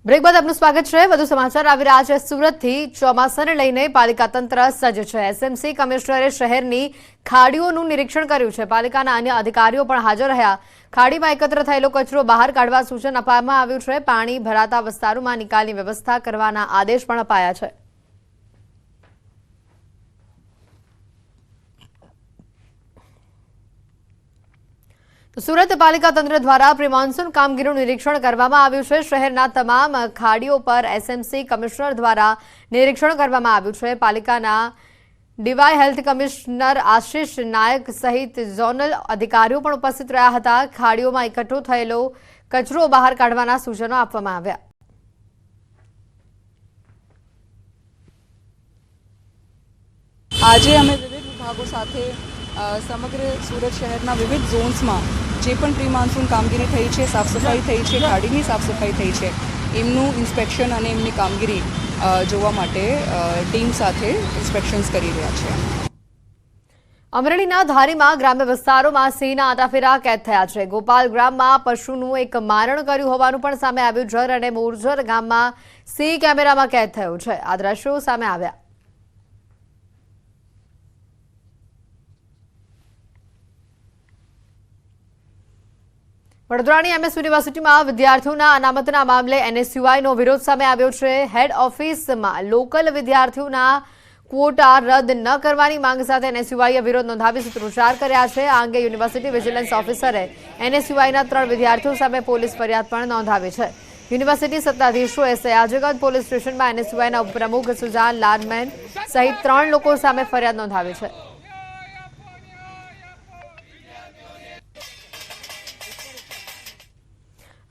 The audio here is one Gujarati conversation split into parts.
બ્રેક બાદ આપનું સ્વાગત છે। વધુ સમાચાર આવી રહ્યા છે। સુરતથી ચોમાસાને લઈને પાલિકા તંત્ર સજ્જ છે। એસએમસી કમિશનરે શહેરની ખાડીઓનું નિરીક્ષણ કર્યું છે। પાલિકાના અન્ય અધિકારીઓ પણ હાજર રહ્યા। ખાડીમાં એકત્ર થયેલો કચરો બહાર કાઢવા સૂચન આપવામાં આવ્યું છે। પાણી ભરાતા વિસ્તારોમાં નિકાલની વ્યવસ્થા કરવાના આદેશ પણ અપાયા છે। સુરત પાલિકા તંત્ર દ્વારા પ્રી મોન્સૂન કામગીરીનું નિરીક્ષણ કરવામાં આવ્યું છે। શહેરના તમામ ખાડીઓ પર એસએમસી કમિશનર દ્વારા નિરીક્ષણ કરવામાં આવ્યું છે। પાલિકાના ડીવાય હેલ્થ કમિશનર આશિષ નાયક સહિત ઝોનલ અધિકારીઓ પણ ઉપસ્થિત રહ્યા હતા। ખાડીઓમાં એકઠો થયેલો કચરો બહાર કાઢવાના સૂચનો આપવામાં આવ્યા। આજે અમે વિવિધ વિભાગો સાથે સમગ્ર સુરત શહેરના વિવિધ ઝોન્સમાં જે પણ પ્રી મોન્સૂન કામગીરી થઈ છે, સાફ સફાઈ થઈ છે, ખાડીની સાફ સફાઈ થઈ છે, એમનું ઇન્સ્પેક્શન અને એમની કામગીરી જોવા માટે ટીમ સાથે ઇન્સ્પેક્શન્સ કરી રહ્યા છે। અમરેલીના ધારીમાં ગ્રામ્ય વિસ્તારોમાં સિંહના આટાફેરા કેદ થયા છે। ગોપાલ ગ્રામમાં પશુનું એક મારણ કર્યું હોવાનું પણ સામે આવ્યું। જર અને મોરજર ગામમાં સિંહ કેમેરામાં કેદ થયો છે। આ દ્રશ્યો સામે આવ્યા। વડોદરાની એમએસ યુનિવર્સિટીમાં વિદ્યાર્થીઓના અનામતના મામલે એનએસયુઆઈનો વિરોધ સામે આવ્યો છે। હેડ ઓફિસમાં લોકલ વિદ્યાર્થીઓના ક્વોટા રદ ન કરવાની માંગ સાથે એનએસયુઆઈએ વિરોધ નોંધાવી સૂત્રોચ્ચાર કર્યા છે। આ અંગે યુનિવર્સિટી વિજિલન્સ ઓફિસરે એનએસયુઆઈના 3 વિદ્યાર્થીઓ સામે પોલીસ ફરિયાદ પણ નોંધાવી છે। યુનિવર્સિટી સત્તાધીશોએ સયાજીગંજ પોલીસ સ્ટેશનમાં એનએસયુઆઈના ઉપપ્રમુખ સુજાન લાલમેન સહિત 3 લોકો સામે ફરિયાદ નોંધાવી છે।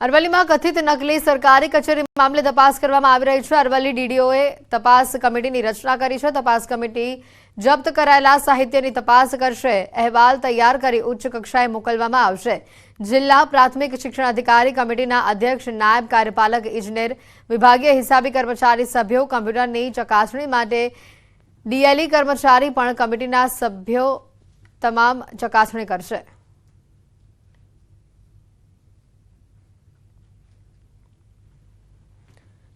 અરવલ્લીમાં કથિત નકલી સરકારી કચેરી મામલે તપાસ કરવામાં આવી રહી છે। અરવલ્લી ડીડીઓએ તપાસ કમિટીની રચના કરી છે। તપાસ કમિટી જપ્ત કરાયેલા સાહિત્યની તપાસ કરશે। અહેવાલ તૈયાર કરી ઉચ્ચ કક્ષાએ મોકલવામાં આવશે। જિલ્લા પ્રાથમિક શિક્ષણ અધિકારી કમિટીના અધ્યક્ષ, નાયબ કાર્યપાલક ઇજનેર, વિભાગીય હિસાબી કર્મચારી સભ્યો, કમ્પ્યુટરની ચકાસણી માટે ડીએલઈ કર્મચારી પણ કમિટીના સભ્યો તમામ ચકાસણી કરશે।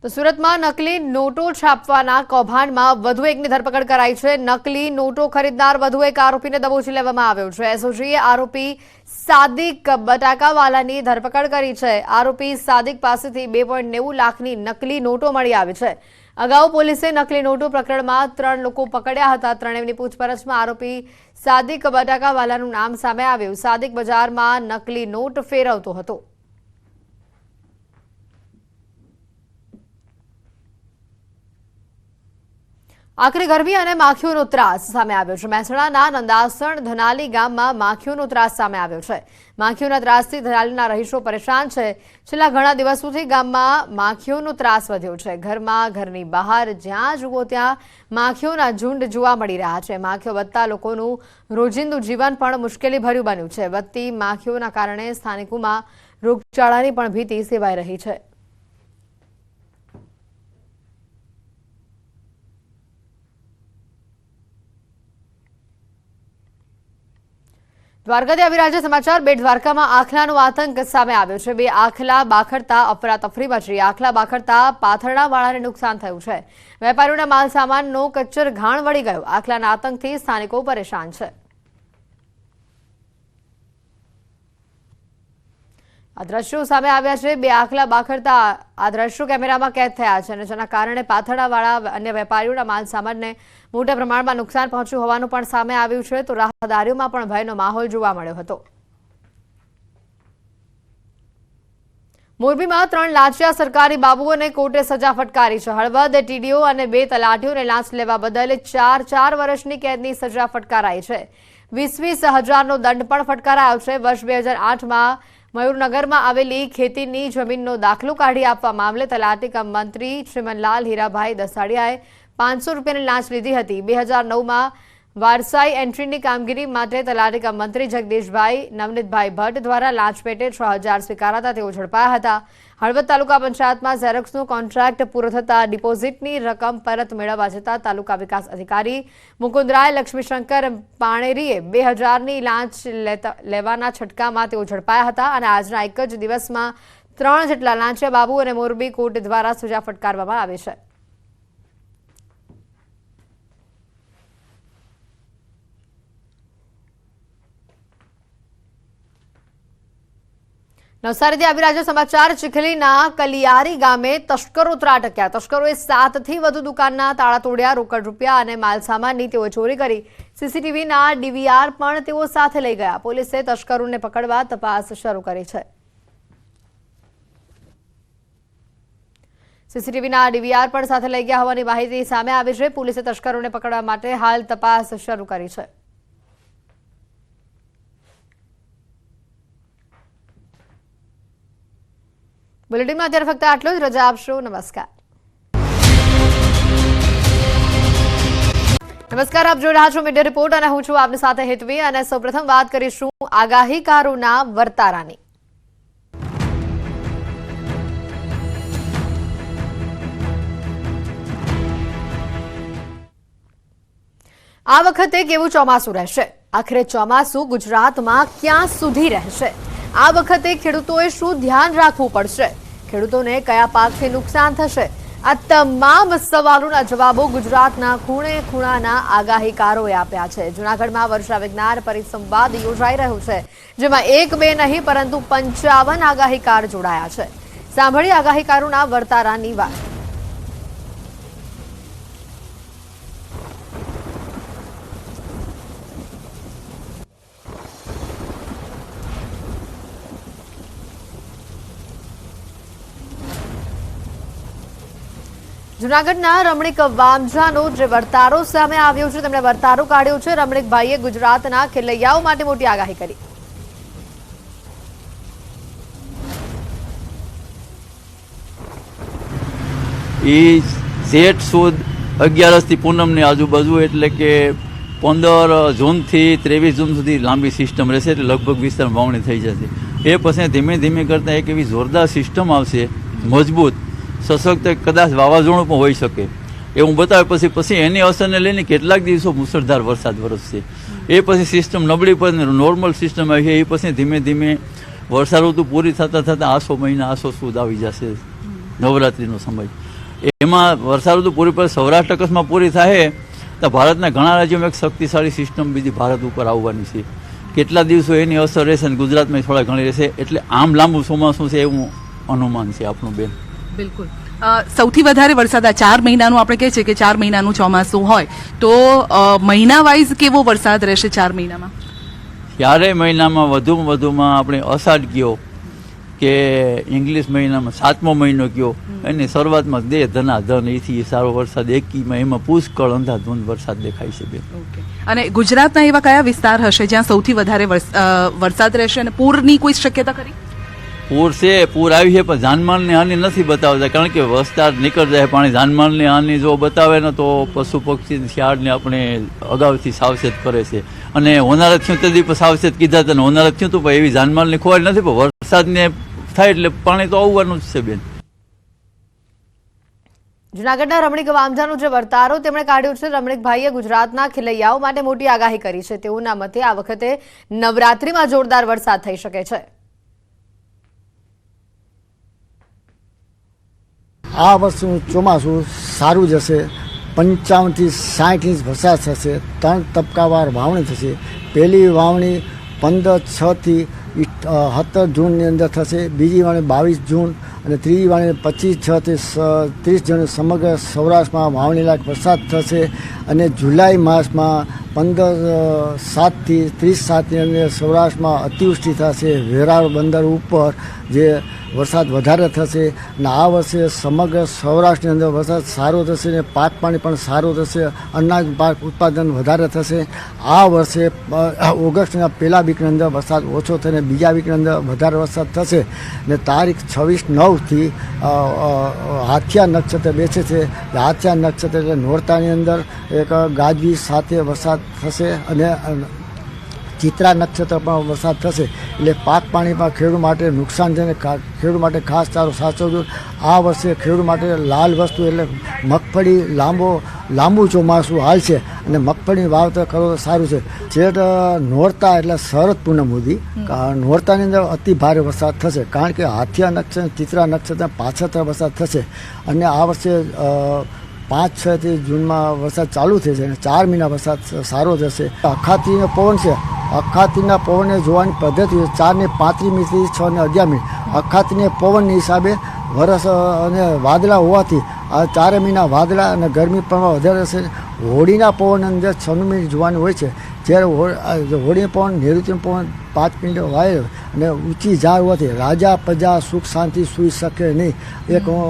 તો સુરતમાં નકલી નોટો છાપવાના કૌભાંડમાં વધુ એકની ધરપકડ કરાઈ છે। નકલી નોટો ખરીદનાર વધુ એક આરોપીને દબોચી લેવામાં આવ્યો છે। એસઓજીએ આરોપી સાદિક બટાકાવાલાની ધરપકડ કરી છે। આરોપી સાદિક પાસેથી 2.90 લાખની નકલી નોટો મળી આવી છે। અગાઉ પોલીસે નકલી નોટો પ્રકરણમાં 3 લોકો પકડ્યા હતા। ત્રણેયની પૂછપરછમાં આરોપી સાદિક બટાકાવાલાનું નામ સામે આવ્યું। સાદિક બજારમાં નકલી નોટ ફેરવતો હતો। આખરે ગરમી અને માખીઓનો ત્રાસ સામે આવ્યો છે। મહેસાણાના નંદાસણ ધનાલી ગામમાં માખીઓનો ત્રાસ સામે આવ્યો છે। માખીઓના ત્રાસથી ધનાલીના રહીશો પરેશાન છે। છેલ્લા ઘણા દિવસોથી ગામમાં માખીઓનો ત્રાસ વધ્યો છે। ઘરમાં, ઘરની બહાર જ્યાં જુઓ ત્યાં માખીઓના ઝુંડ જોવા મળી રહ્યા છે। માખીઓ વધતા લોકોનું રોજિંદુ જીવન પણ મુશ્કેલીભર્યું બન્યું છે। વધતી માખીઓના કારણે સ્થાનિકોમાં રોગચાળાની પણ ભીતિ સેવાઈ રહી છે। દ્વારકાથી આવી રહ્યા છે સમાચાર। બેટ દ્વારકામાં આખલાનો આતંક સામે આવ્યો છે। 2 આખલા બાખડતા અફરાતફરી મચી। આખલા બાખડતા પાથરણાવાળાને નુકસાન થયું છે। વેપારીઓના માલ સામાનનો કચ્ચર ઘાણ વળી ગયો। આખલાના આતંકથી સ્થાનિકો પરેશાન છે। આ દ્રશ્યો સામે આવ્યા છે। 2 આખલા બાખડતા આ દ્રશ્યો કેમેરામાં કેદ થયા છે અને જેના કારણે પાથરણાવાળા અન્ય વેપારીઓના માલ સામાનને મોટા પ્રમાણમાં નુકસાન પહોંચ્યું હોવાનું પણ સામે આવ્યું છે। તો રાહદારીઓમાં પણ ભયનો માહોલ જોવા મળ્યો હતો। મોરબીમાં 3 લાંચિયા સરકારી બાબુઓને કોર્ટે સજા ફટકારી છે। હળવદ ટીડીઓ અને 2 તલાટીઓને લાંચ લેવા બદલ 4 વર્ષની કેદની સજા ફટકારાઈ છે। 20 હજારનો દંડ પણ ફટકારાયો છે। વર્ષ 2008માં મયુરનગરમાં આવેલી ખેતીની જમીનનો દાખલો કાઢી આપવા મામલે તલાટી કમ મંત્રી શ્રીમનલાલ હીરાભાઈ દસાડિયાએ 500 રૂપિયાની લાંચ લીધી હતી। 2009માં વારસાઈ એન્ટ્રીની કામગીરી માટે તલાટી કમ મંત્રી જગદીશભાઈ નવનીતભાઈ ભટ્ટ દ્વારા લાંચ પેટે 6000 સ્વીકારાતા તેઓ ઝડપાયા હતા। હળવદ તાલુકા પંચાયતમાં ઝેરોક્સનો કોન્ટ્રાક્ટ પૂરો થતા ડિપોઝિટની રકમ પરત મેળવવા જતા તાલુકા વિકાસ અધિકારી મુકુંદરાય લક્ષ્મીશંકર પાણેરીએ 2000ની લાંચ લેવાના છટકામાં તેઓ ઝડપાયા હતા અને આજના એક જ દિવસમાં 3 જેટલા લાંચિયા બાબુ અને મોરબી કોર્ટ દ્વારા સજા ફટકારવામાં આવી છે. નવસારીથી આવી રહ્યા સમાચાર. ચીખલીના કલિયારી ગામે તસ્કરો ત્રાટક્યા. તસ્કરોએ 7 થી વધુ દુકાનના તાળા તોડ્યા. રોકડ રૂપિયા અને માલસામાનની તેઓ ચોરી કરી. સીસીટીવીના ડીવીઆર પણ તેઓ સાથે લઈ ગયા. પોલીસે તસ્કરોને પકડવા તપાસ શરૂ કરી છે. સીસીટીવીના ડીવીઆર પણ સાથે લઈ ગયા હોવાની માહિતી સામે આવી છે. પોલીસે તસ્કરોને પકડવા માટે હાલ તપાસ શરૂ કરી છે. બુલેટિનમાં અત્યારે ફક્ત આટલું જ. રજા આપશો. નમસ્કાર. આપ જોઈ રહ્યા છો મીડિયા રિપોર્ટ અને હું છું આપની સાથે હેતવી. અને સૌપ્રથમ વાત કરીશું આગાહીકારોના વર્તારાની. આ વખતે કેવું ચોમાસું રહેશે? આખરે ચોમાસું ગુજરાતમાં ક્યાં સુધી રહેશે? આ વખતે ખેડૂતોએ શું ધ્યાન રાખવું પડશે? ખેડૂતોને કયા પાકથી નુકસાન થશે? આ તમામ સવાલોના જવાબો ગુજરાતના ખૂણે ખૂણાના આગાહીકારોએ આપ્યા છે. જૂનાગઢમાં વર્ષા વિજ્ઞાન પરિસંવાદ યોજાઈ રહ્યો છે, જેમાં 1-2 નહીં પરંતુ 55 આગાહીકાર જોડાયા છે. સાંભળી આગાહીકારોના વર્તારાની વાત. જૂનાગઢના રમણીક વામજાનો જે વર્તારો સામે આવ્યો છે, તેમણે વર્તારો કાઢ્યો છે. રમણીકભાઈએ ગુજરાતના ખેલૈયાઓ માટે મોટી આગાહી કરી. એ જેઠ સુદ 11 પૂનમની આજુબાજુ એટલે કે 15 જૂનથી 23 જૂન સુધી લાંબી સિસ્ટમ રહેશે. એટલે લગભગ વિસ્તારમાં વાવણી થઈ જશે. એ પછી ધીમે ધીમે કરતાં એક એવી જોરદાર સિસ્ટમ આવશે, મજબૂત સશક્ત, કદાચ વાવાઝોડું પણ હોઈ શકે એવું બતાવે. પછી એની અસરને લઈને કેટલાક દિવસો મુસળધાર વરસાદ વરસશે. એ પછી સિસ્ટમ નબળી પડે, નોર્મલ સિસ્ટમ આવી છે. એ પછી ધીમે ધીમે વર્ષા ઋતુ પૂરી થતાં થતાં આસો મહિના, આસો સુદ આવી જશે, નવરાત્રિનો સમય. એમાં વર્ષા ઋતુ પૂરી પડે, સૌરાષ્ટ્ર કચ્છમાં પૂરી થાય તો ભારતના ઘણા રાજ્યોમાં એક શક્તિશાળી સિસ્ટમ બીજી ભારત ઉપર આવવાની છે. કેટલા દિવસો એની અસર રહેશે અને ગુજરાતમાં થોડા ઘણી રહેશે. એટલે આમ લાંબુ ચોમાસું છે એવું અનુમાન છે આપણું બેન. બિલકુલ. સૌથી વધારે વરસાદ આ 4 મહિનાનું આપણે કહે છે કે 4 મહિનાનું ચોમાસું હોય તો મહિના વાઇઝ કેવો વરસાદ રહેશે 4 મહિનામાં? 4 મહિનામાં વધુમાં આપણે અષાઢ કયો કે ઇંગ્લિશ મહિનામાં 7મો મહિનો કયો, એની શરૂઆતમાં ધનાધન એથી સારો વરસાદ. એકીમાં એમાં પુષ્કળ અંધાધૂંધ વરસાદ દેખાય છે બેન. અને ગુજરાતના એવા કયા વિસ્તાર હશે જ્યાં સૌથી વધારે વરસાદ રહેશે અને પૂરની કોઈ શક્યતા ખરી? પૂર છે, પૂર આવી છે, પણ જાનમાલની હાનિ નથી બતાવતા, કારણ કે વરસાદ નીકળી જાય પાણી. જાનમાલની હાનિ જો બતાવે ને તો પશુ પક્ષી શિયાળને આપણે અગાઉથી સાવચેત કરે છે. અને હોનારત થયું તેથી પણ સાવચેત કીધા હતા, હોનારત થયું હતું પણ એવી જાનમાલની ખોવાઈ નથી, પણ વરસાદને થાય એટલે પાણી તો આવવાનું જ છે બેન. જૂનાગઢના રમણીક વામજાનો જે વર્તારો તેમણે કાઢ્યો છે. રમણીકભાઈએ ગુજરાતના ખેલૈયાઓ માટે મોટી આગાહી કરી છે. તેઓના મતે આ વખતે નવરાત્રીમાં જોરદાર વરસાદ થઈ શકે છે. આ વર્ષનું ચોમાસું સારું જશે. 55 થી 60 ઇંચ વરસાદ થશે. 3 તબક્કાવાર વાવણી થશે. પહેલી વાવણી 15/6 થી 17 જૂનની અંદર થશે. બીજી વાવણી 22 જૂન અને ત્રીજી વાવણી 25/6 થી 30 જૂન. સમગ્ર સૌરાષ્ટ્રમાં વાવણી લાયક વરસાદ થશે. અને જુલાઈ માસમાં 15/7 થી 30/7ની અંદર સૌરાષ્ટ્રમાં અતિવૃષ્ટિ થશે. વેરાવળ બંદર ઉપર જે વરસાદ વધારે થશે. અને આ વર્ષે સમગ્ર સૌરાષ્ટ્રની અંદર વરસાદ સારો થશે અને પાક પાણી પણ સારું થશે. અનાજ પાક ઉત્પાદન વધારે થશે. આ વર્ષે ઓગસ્ટના પહેલા વીકની અંદર વરસાદ ઓછો થઈને બીજા વીકની અંદર વધારે વરસાદ થશે. અને તારીખ 26/9થી હાથિયા નક્ષત્ર બેસે છે. હાથિયા નક્ષત્ર એટલે નોરતાની અંદર એક ગાજવીજ સાથે વરસાદ થશે અને ચિત્રા નક્ષત્ર પણ વરસાદ થશે. એટલે પાક પાણીમાં ખેડૂત માટે નુકસાન છે ને ખેડૂત માટે ખાસ સારું સાચવવું. આ વર્ષે ખેડૂત માટે લાલ વસ્તુ એટલે મગફળી, લાંબો લાંબુ ચોમાસું હાલ છે અને મગફળીની વાવેતર કરવો તો સારું છે. જેઠ નોરતા એટલે શરદ પૂનમ સુધી નોરતાની અંદર અતિ ભારે વરસાદ થશે, કારણ કે હાથિયા નક્ષત્ર ચિત્રા નક્ષત્ર પાછળ વરસાદ થશે. અને આ વર્ષે 5-6 થી જૂનમાં વરસાદ ચાલુ થશે અને 4 મહિના વરસાદ સારો જશે. અખાતીનો પવન છે, અખાતીના પવનને જોવાની પદ્ધતિ 4 ને 35 મિનિટથી 6 ને 11 મિનિટ અખાતીને પવનની હિસાબે વરસ અને વાદળા હોવાથી આ 4 મહિના વાદળા અને ગરમી પણ વધારે હશે. હોળીના પવન અંદર 6 મિનિટ જોવાની હોય છે, જ્યારે હોળીના પવન નૈઋત્ય પવન 5 મિનિટ વાય અને ઊંચી ઝાડ હોવાથી રાજા પ્રજા સુખ શાંતિ સૂઈ શકે નહીં, એક હું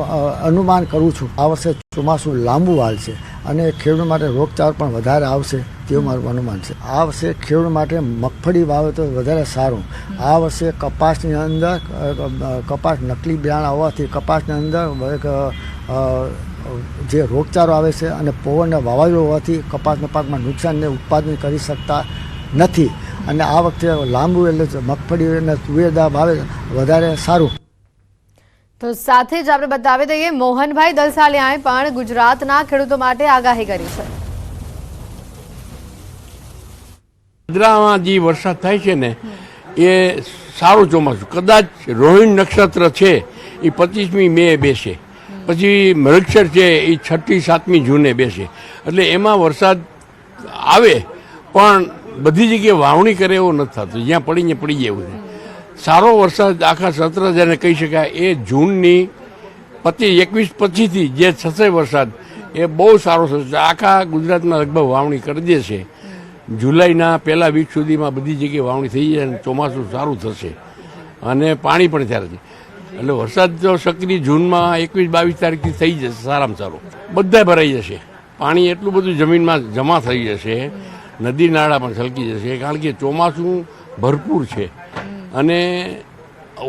અનુમાન કરું છું. આ વર્ષે ચોમાસું લાંબુ હાલશે અને ખેડૂત માટે રોગચાળો પણ વધારે આવશે તેવું મારું અનુમાન છે. આ વર્ષે ખેડૂત માટે મગફળી વાવેતર વધારે સારું. આ વર્ષે કપાસની અંદર કપાસ નકલી બિયારણ આવવાથી કપાસની અંદર જે રોગચાળો આવે છે અને પવનના વાવાઝોડું હોવાથી કપાસના પાકમાં નુકસાનને ઉત્પાદન કરી શકતા નથી. અને આ વખતે લાંબુ એટલે મગફળી અને તુવેરદાર વાવે વધારે સારું. તો સાથે જ આપણે બતાવી દઈએ મોહનભાઈ દલસાલિયાએ પણ ગુજરાતના ખેડૂતો માટે આગાહી કરી છે. ભાદરામાં જે વરસાદ થાય છે ને એ સારું ચોમાસું. કદાચ રોહિણી નક્ષત્ર છે એ 25મી મે બેસે, પછી મૃગક્ષર છે એ 6-7મી જૂને બેસે, એટલે એમાં વરસાદ આવે પણ બધી જગ્યાએ વાવણી કરે એવું નથી થતું, જ્યાં પડીને પડી જાય એવું છે. સારો વરસાદ આખા સત્ર જેને કહી શકાય એ જૂનની 21 પછીથી જે થશે વરસાદ એ બહુ સારો થશે. આખા ગુજરાતમાં લગભગ વાવણી કરી દેશે. જુલાઈના પહેલા વીક સુધીમાં બધી જગ્યાએ વાવણી થઈ જાય અને ચોમાસું સારું થશે અને પાણી પણ ત્યારે. એટલે વરસાદ જો સક્રિય જૂનમાં 21-22 તારીખથી થઈ જશે સારામાં સારું. બધા ભરાઈ જશે, પાણી એટલું બધું જમીનમાં જમા થઈ જશે, નદી નાળા પણ છલકી જશે, કારણ કે ચોમાસું ભરપૂર છે. અને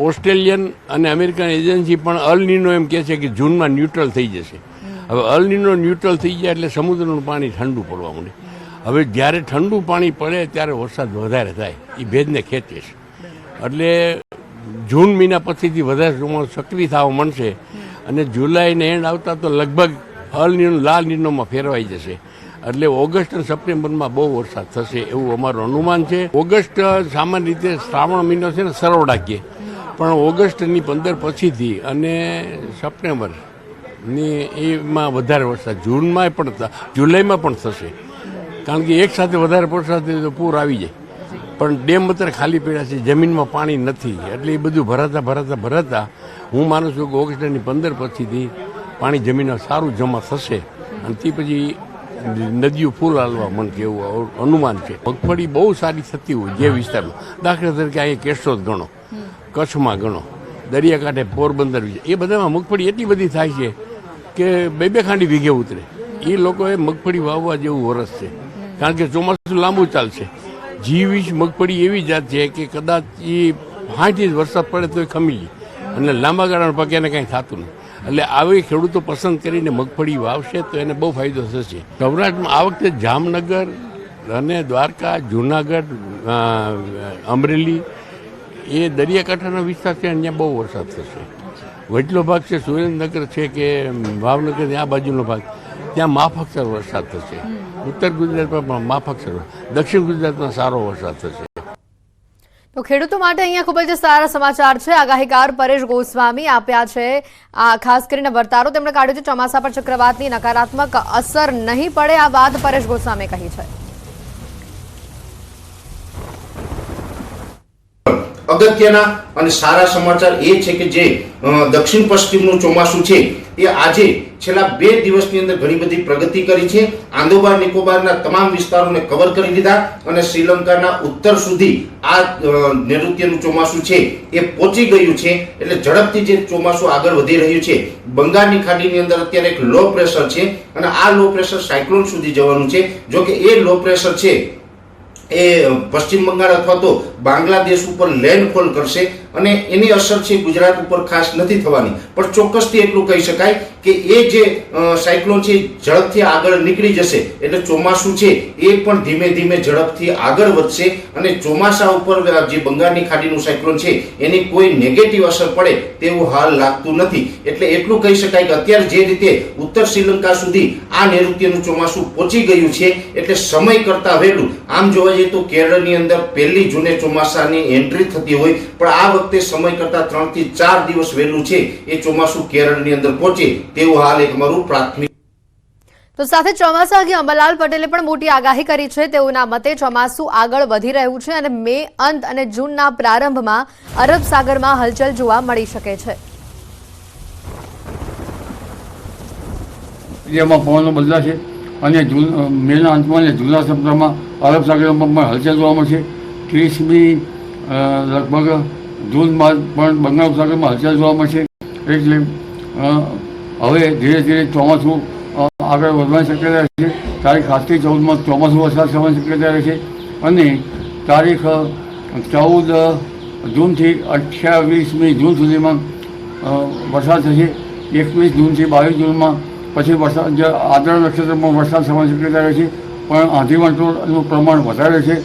ઓસ્ટ્રેલિયન અને અમેરિકન એજન્સી પણ અલ નીનો એમ કહે છે કે જૂનમાં ન્યુટ્રલ થઈ જશે. હવે અલ નીનો ન્યુટ્રલ થઈ જાય એટલે સમુદ્રનું પાણી ઠંડુ પડવા માંડે. હવે જ્યારે ઠંડુ પાણી પડે ત્યારે વરસાદ વધારે થાય, એ ભેજને ખેંચે છે. એટલે જૂન મહિના પછીથી વધારે ચોમાસું સક્રિય થવા માંડશે અને જુલાઈને એન્ડ આવતા તો લગભગ અલ નીનો લાલ નીનોમાં ફેરવાઈ જશે. એટલે ઓગસ્ટ અને સપ્ટેમ્બરમાં બહુ વરસાદ થશે એવું અમારું અનુમાન છે. ઓગસ્ટ સામાન્ય રીતે શ્રાવણ મહિનો છે ને સરવડાકીએ, પણ ઓગસ્ટની 15 પછીથી અને સપ્ટેમ્બરની એમાં વધારે વરસાદ જૂનમાં પણ જુલાઈમાં પણ થશે, કારણ કે એક સાથે વધારે વરસાદ થાય તો પૂર આવી જાય. પણ ડેમ અત્યારે ખાલી પડ્યા છે, જમીનમાં પાણી નથી, એટલે એ બધું ભરાતા હું માનું છું કે ઓગસ્ટની 15 પછીથી પાણી જમીનમાં સારું જમા થશે અને તે પછી નદીઓ ફૂલ હાલવા માંડશે એવું અનુમાન છે. મગફળી બહુ સારી થતી હોય જે વિસ્તારમાં, દાખલા તરીકે અહીંયા કેશોદ ગણો, કચ્છમાં ગણો, દરિયાકાંઠે પોરબંદર, એ બધામાં મગફળી એટલી બધી થાય છે કે 2-2 ખાંડી વીઘે ઉતરે. એ લોકોએ મગફળી વાવવા જેવું વરસ છે, કારણ કે ચોમાસું લાંબુ ચાલશે. G20 મગફળી એવી જાત છે કે કદાચ એ 5 ઇંચ વરસાદ પડે તો એ ખમી જાય અને લાંબા ગાળાના પાકે એને કાંઈ થતું નહીં. એટલે આવી ખેડૂતો પસંદ કરીને મગફળી વાવશે તો એને બહુ ફાયદો થશે. સૌરાષ્ટ્રમાં આ વખતે જામનગર અને દ્વારકા, જૂનાગઢ, અમરેલી એ દરિયાકાંઠાનો વિસ્તાર છે અને ત્યાં બહુ વરસાદ થશે. વચલો ભાગ છે સુરેન્દ્રનગર છે કે ભાવનગર આ બાજુનો ભાગ, ત્યાં માફકસર વરસાદ થશે. ઉત્તર ગુજરાતમાં પણ માફકસર, દક્ષિણ ગુજરાતમાં સારો વરસાદ થશે. તો ખેડૂતો માટે અહીંયા ખૂબ જ સારા સમાચાર છે. આગાહીકાર પરેશ ગોસ્વામી આપ્યા છે આ ખાસ કરીને વર્તારો તેમણે કાઢ્યો છે. ચોમાસા પર ચક્રવાતની નકારાત્મક અસર નહીં પડે, આ વાત પરેશ ગોસ્વામીએ કહી છે. અગત્યના અને સારા સમાચાર એ છે કે જે દક્ષિણ પશ્ચિમનું ચોમાસું છે એ આજે છેલ્લા 2 દિવસની અંદર ઘણી બધી પ્રગતિ કરી છે. આંદોબાર નિકોબારના તમામ વિસ્તારોને કવર કરી દીધા અને શ્રીલંકાના ઉત્તર સુધી આ નૈઋત્યનું ચોમાસું છે એ પહોંચી ગયું છે. એટલે ઝડપથી જે ચોમાસું આગળ વધી રહ્યું છે. બંગાળની ખાડીની અંદર અત્યારે એક લો પ્રેશર છે અને આ લો પ્રેશર સાયક્લોન સુધી જવાનું છે. જો કે એ લો પ્રેશર છે એ પશ્ચિમ બંગાળ અથવા તો બાંગ્લાદેશ ઉપર લેન્ડફોલ કરશે અને એની અસર છે ગુજરાત ઉપર ખાસ નથી થવાની, પણ ચોક્કસથી એટલું કહી શકાય કે એ જે સાયક્લોન છે ઝડપથી આગળ નીકળી જશે એટલે ચોમાસું છે એ પણ ધીમે ધીમે ઝડપથી આગળ વધશે અને ચોમાસા ઉપર જે બંગાળની ખાડીનું સાયક્લોન છે એની કોઈ નેગેટિવ અસર પડે તેવું હાલ લાગતું નથી. એટલે એટલું કહી શકાય કે અત્યારે જે રીતે ઉત્તર શ્રીલંકા સુધી આ નૈઋત્યનું ચોમાસું પહોંચી ગયું છે એટલે સમય કરતા વહેલું, આમ જોવા જઈએ તો કેરળની અંદર 1 જૂને ચોમાસાની એન્ટ્રી થતી હોય, પણ આ વખતે સમય કરતા 3 થી 4 દિવસ વહેલું છે એ ચોમાસું કેરળની અંદર પહોંચે તેવું હાલ એક અમારું પ્રાથમિક. તો સાથે ચોમાસા અંગે અંબાલાલ પટેલે પણ મોટી આગાહી કરી છે. તેઓના મતે ચોમાસું આગળ વધી રહ્યું છે અને મે અંત અને જૂનના પ્રારંભમાં અરબ સાગરમાં હલચલ જોવા મળી શકે છે. જેમાં પવનો બદલાશે અને મેના અંતમાં અને જૂના સપ્તાહમાં અરબ સાગરમાં પણ હલચલ જોવા મળશે. 30મી લગભગ જૂન બાદ પણ બંગાળ સાગરમાં હલચલ જોવા મળશે. એટલે હવે ધીરે ધીરે ચોમાસું આગળ વધવાની શક્યતા રહેશે. તારીખ 7 થી 14માં ચોમાસું વરસાદ થવાની શક્યતા રહેશે અને તારીખ 14 જૂનથી 28મી જૂન સુધીમાં વરસાદ થશે. 21 જૂનથી 22 જૂનમાં પછી વરસાદ આદ્ર નક્ષત્રમાં વરસાદ થવાની શક્યતા રહેશે, પણ આંધી વંટોળનું પ્રમાણ વધારે છે.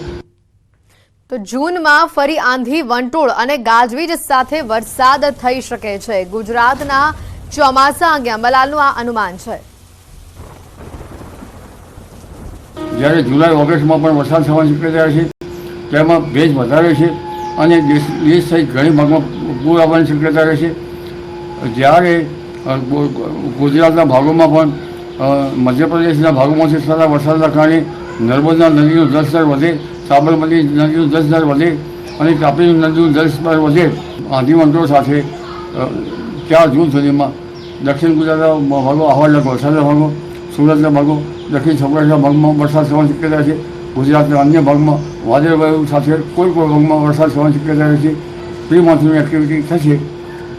તો જૂનમાં ફરી આંધી વંટોળ અને ગાજવીજ સાથે વરસાદ થઈ શકે છે. ગુજરાતના ચોમાસા અંગે અંબાલાલનું આ અનુમાન છે. જ્યારે જુલાઈ ઓગસ્ટમાં પણ વરસાદ થવાની શક્યતા છે, તેમાં ભેજ વધારે છે અને દેશ સહિત ઘણી ભાગમાં પૂર આવવાની શક્યતા રહેશે. જ્યારે ગુજરાતના ભાગોમાં પણ મધ્યપ્રદેશના ભાગોમાંથી થતા વરસાદના કારણે નર્મદા નદીનું જળસ્તર વધે, સાબરમતી નદીનું જળસ્તર વધે અને તાપી નદીનું જળસ્તર વધે. આંધી વંટોળ સાથે 4 જૂન સુધીમાં દક્ષિણ ગુજરાતના ભાગો, આહવાના વરસાદના ભાગો, સુરતના ભાગો, દક્ષિણ સૌરાષ્ટ્રના ભાગમાં વરસાદ થવાની શક્યતા છે. ગુજરાતના અન્ય ભાગમાં વાદળવાયુ સાથે કોઈ ભાગમાં વરસાદ થવાની શક્યતા રહેશે. પ્રી મોન્સૂનની એક્ટિવિટી થશે,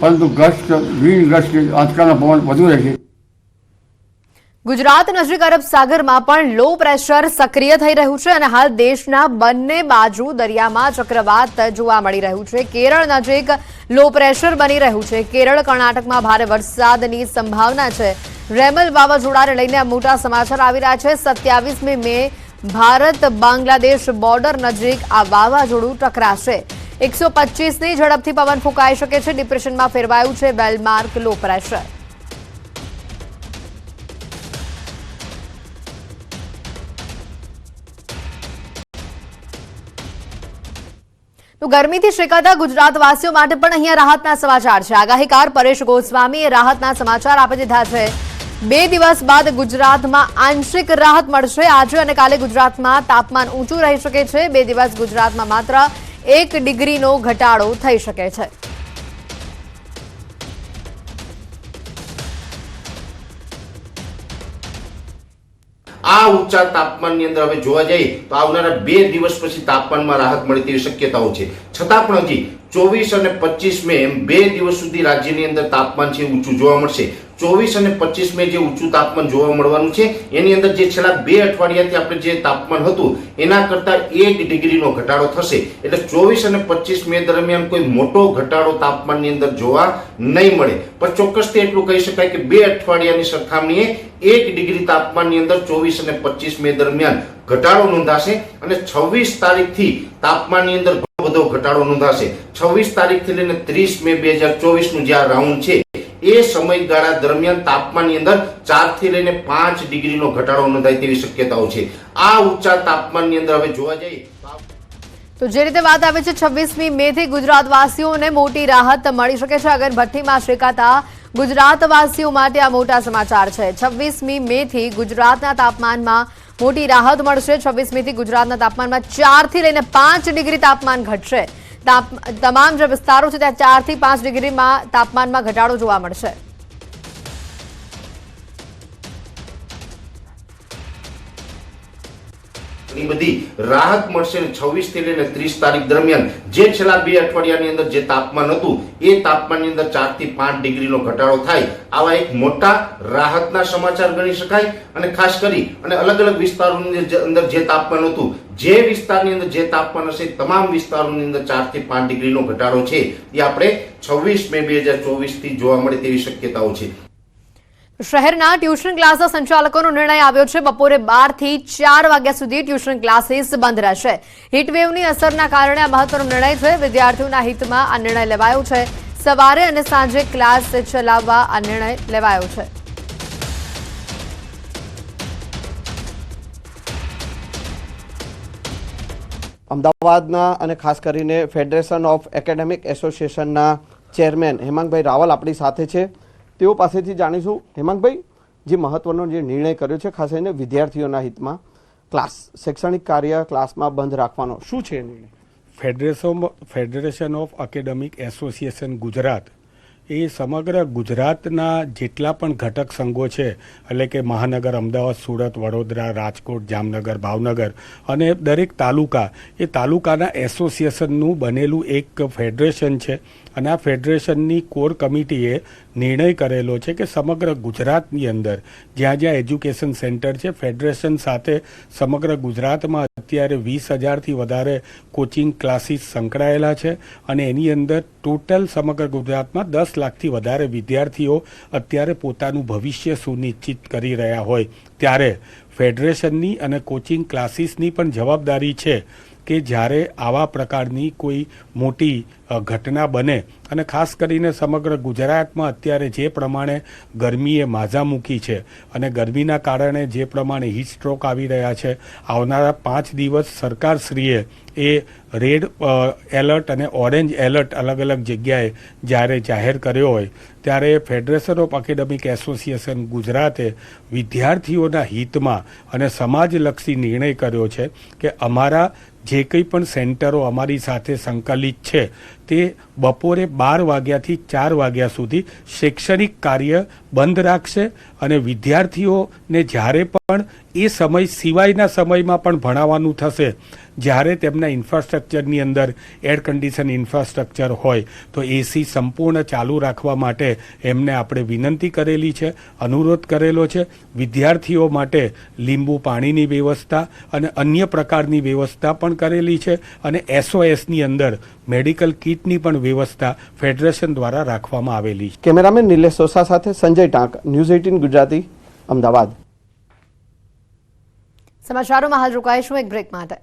પરંતુ ગસ્ટ વિન્ડ ગસ્ટ આંચકાના પવન વધુ રહેશે. ગુજરાત નજીક અરબ સાગરમાં પણ લો પ્રેશર સક્રિય થઈ રહ્યું છે અને હાલ દેશના બંને બાજુ દરિયામાં ચક્રવાત જોવા મળી રહ્યું છે. કેરળ નજીક લો પ્રેશર બની રહ્યું છે. કેરળ કર્ણાટકમાં ભારે વરસાદની સંભાવના છે. રેમલ વાવાઝોડાને લઈને મોટા સમાચાર આવી રહ્યા છે. 27મી મે ભારત બાંગ્લાદેશ બોર્ડર નજીક આ વાવાઝોડું ટકરાશે. 125ની ઝડપથી પવન ફૂંકાઈ શકે છે. ડિપ્રેશનમાં ફેરવાયું છે વેલમાર્ક લો પ્રેશર. તો ગરમીથી શેકાતા ગુજરાતવાસીઓ માટે પણ અહીંયા રાહતના સમાચાર છે. આગાહીકાર પરેશ ગોસ્વામીએ રાહતના સમાચાર આપી દીધા છે. 2 દિવસ બાદ ગુજરાતમાં આંશિક રાહત મળશે. આજે અને કાલે ગુજરાતમાં તાપમાન ઊંચું રહી શકે છે. 2 દિવસ ગુજરાતમાં માત્ર 1 ડિગ્રીનો ઘટાડો થઈ શકે છે. આ ઊંચા તાપમાનની અંદર હવે જોવા જઈએ તો આવનારા 2 દિવસ પછી તાપમાનમાં રાહત મળે તેવી શક્યતાઓ છે. છતાં પણ હજી 24 અને 25 મે એમ 2 દિવસ સુધી રાજ્યની અંદર તાપમાન છે ઊંચું જોવા મળશે. 24 અને 25 મે જે ઊંચું તાપમાન જોવા મળવાનું છે એની અંદર જે છેલ્લા 2 અઠવાડિયાથી આપણે જે તાપમાન હતું એના કરતાં 1 ડિગ્રીનો ઘટાડો થશે. એટલે 24 અને 25 મે દરમિયાન કોઈ મોટો ઘટાડો તાપમાનની અંદર જોવા નહીં મળે, પણ ચોક્કસથી એટલું કહી શકાય કે 2 અઠવાડિયાની સરખામણીએ 1 ડિગ્રી તાપમાનની અંદર 24 અને 25 મે દરમિયાન ઘટાડો નોંધાશે અને 26 તારીખથી તાપમાનની અંદર ઘણો બધો ઘટાડો નોંધાશે. 26 તારીખથી લઈને 30 મે 2024 નું જે આ રાઉન્ડ છે એ સમયગાળા દરમિયાન તાપમાનની અંદર 4 થી લઈને 5 ડિગ્રીનો ઘટાડો નોંધાય તેવી શક્યતાઓ છે. આ ઊંચા તાપમાનની અંદર હવે જોવા જઈએ તો જે રીતે વાત આવે છે 26મી મે થી ગુજરાતવાસીઓને મોટી રાહત મળી શકે છે. અગરભઠ્ઠીમાં શેકાતા ગુજરાતવાસીઓ માટે આ મોટા સમાચાર છે. 26મી મે થી ગુજરાતના તાપમાનમાં મોટી રાહત મળશે. 26 મે થી ગુજરાતના તાપમાનમાં 4 થી લઈને 5 ડિગ્રી તાપમાન ઘટશે. તમામ જે વિસ્તારો છે ત્યાં 4 થી 5 ડિગ્રીમાં તાપમાનમાં ઘટાડો જોવા મળશે. એ બધી રાહત મળશે. 26 થી લઈને 30 તારીખ દરમિયાન જે છેલ્લા 2 અઠવાડિયાની અંદર જે તાપમાન હતું એ તાપમાનની અંદર 4 થી 5 ડિગ્રીનો ઘટાડો થાય, આવા એક મોટા રાહતના સમાચાર ગણી શકાય. અને ખાસ કરી અને અલગ અલગ વિસ્તારોની અંદર જે તાપમાન હતું, જે વિસ્તારની અંદર જે તાપમાન હશે તમામ વિસ્તારોની અંદર 4 થી 5 ડિગ્રીનો ઘટાડો છે એ આપણે 26 મે 2024 થી જોવા મળે તેવી શક્યતાઓ છે. શહેરના ટ્યુશન ક્લાસના સંચાલકોનો નિર્ણય આવ્યો છે. બપોરે 12 થી 4 વાગ્યા સુધી ટ્યુશન ક્લાસીસ બંધ રહેશે. હીટવેવની અસરના કારણે આ મહત્વનો નિર્ણય છે. વિદ્યાર્થીઓના હિતમાં આ નિર્ણય લેવાયો છે. સવારે અને સાંજે ક્લાસ ચલાવવા આ નિર્ણય લેવાયો છે. અમદાવાદના અને ખાસ કરીને ફેડરેશન ઓફ એકેડેમિક એસોસિએશનના ચેરમેન હેમાંગભાઈ રાવલ આપણી સાથે છે. તેઓ પાસેથી જાણીશું. હેમાંગભાઈ, જે મહત્વનો જે નિર્ણય કર્યો છે ખાસ કરીને વિદ્યાર્થીઓના હિતમાં ક્લાસ શૈક્ષણિક કાર્ય ક્લાસમાં બંધ રાખવાનો, શું છે નિર્ણય? Federation of academic association Gujarat એ સમગ્ર ગુજરાતના જેટલા પણ ઘટક સંઘો છે, એટલે કે મહાનગર, અમદાવાદ, સુરત, વડોદરા, રાજકોટ, જામનગર, ભાવનગર અને દરેક તાલુકા, એ તાલુકાના એસોસિએશનનું બનેલું એક ફેડરેશન છે. અને આ ફેડરેશનની કોર કમિટીએ નિર્ણય કરેલો છે કે સમગ્ર ગુજરાતની અંદર જ્યાં જ્યાં એજ્યુકેશન સેન્ટર છે, ફેડરેશન સાથે સમગ્ર ગુજરાતમાં અત્યારે 20,000થી વધારે કોચિંગ ક્લાસીસ સંકળાયેલા છે. અને એની અંદર ટોટલ સમગ્ર ગુજરાતમાં 10 લાખથી વધારે વિદ્યાર્થીઓ અત્યારે પોતાનું ભવિષ્ય સુનિશ્ચિત કરી રહ્યા હોય, ત્યારે ફેડરેશનની અને કોચિંગ ક્લાસીસની પણ જવાબદારી છે કે જ્યારે આવા પ્રકારની કોઈ મોટી ઘટના બને, અને ખાસ કરીને સમગ્ર ગુજરાતમાં અત્યારે જે પ્રમાણે ગરમીએ માઝા મૂકી છે અને ગરમીના કારણે જે પ્રમાણે હીટ સ્ટ્રોક આવી રહ્યા છે, આવનારા 5 દિવસ સરકારશ્રીએ એ રેડ એલર્ટ અને ઓરેન્જ એલર્ટ અલગ અલગ જગ્યાએ જ્યારે જાહેર કર્યો હોય, ત્યારે ફેડરેશન ઓફ એકેડેમિક એસોસિએશન ગુજરાતે વિદ્યાર્થીઓના હિતમાં અને સમાજલક્ષી નિર્ણય કર્યો છે કે અમારા જે કંઈ પણ સેન્ટરો અમારી સાથે સંકલિત છે તે બપોરે 12 વાગ્યાથી 4 વાગ્યા સુધી શૈક્ષણિક કાર્ય બંધ રાખશે. અને વિદ્યાર્થીઓને જ્યારે પણ એ સમય સિવાયના સમયમાં પણ ભણાવવાનું થશે, જ્યારે તેમના ઇન્ફ્રાસ્ટ્રક્ચરની અંદર એર કન્ડિશન ઇન્ફ્રાસ્ટ્રક્ચર હોય તો એસી સંપૂર્ણ ચાલુ રાખવા માટે એમને આપણે વિનંતી કરેલી છે, અનુરોધ કરેલો છે. વિદ્યાર્થીઓ માટે લીંબુ પાણીની વ્યવસ્થા અને અન્ય પ્રકારની વ્યવસ્થા પણ કરેલી છે. અને એસઓએસની અંદર મેડિકલ કિટની પણ વ્યવસ્થા ફેડરેશન દ્વારા રાખવામાં આવેલી છે. કેમેરામેન નિલેશ સોસા સાથે સંજય ટાંક, ન્યૂઝ 18 ગુજરાતી, અમદાવાદ. સમાચારોમાં હાલ રોકાઈશું એક બ્રેક માટે.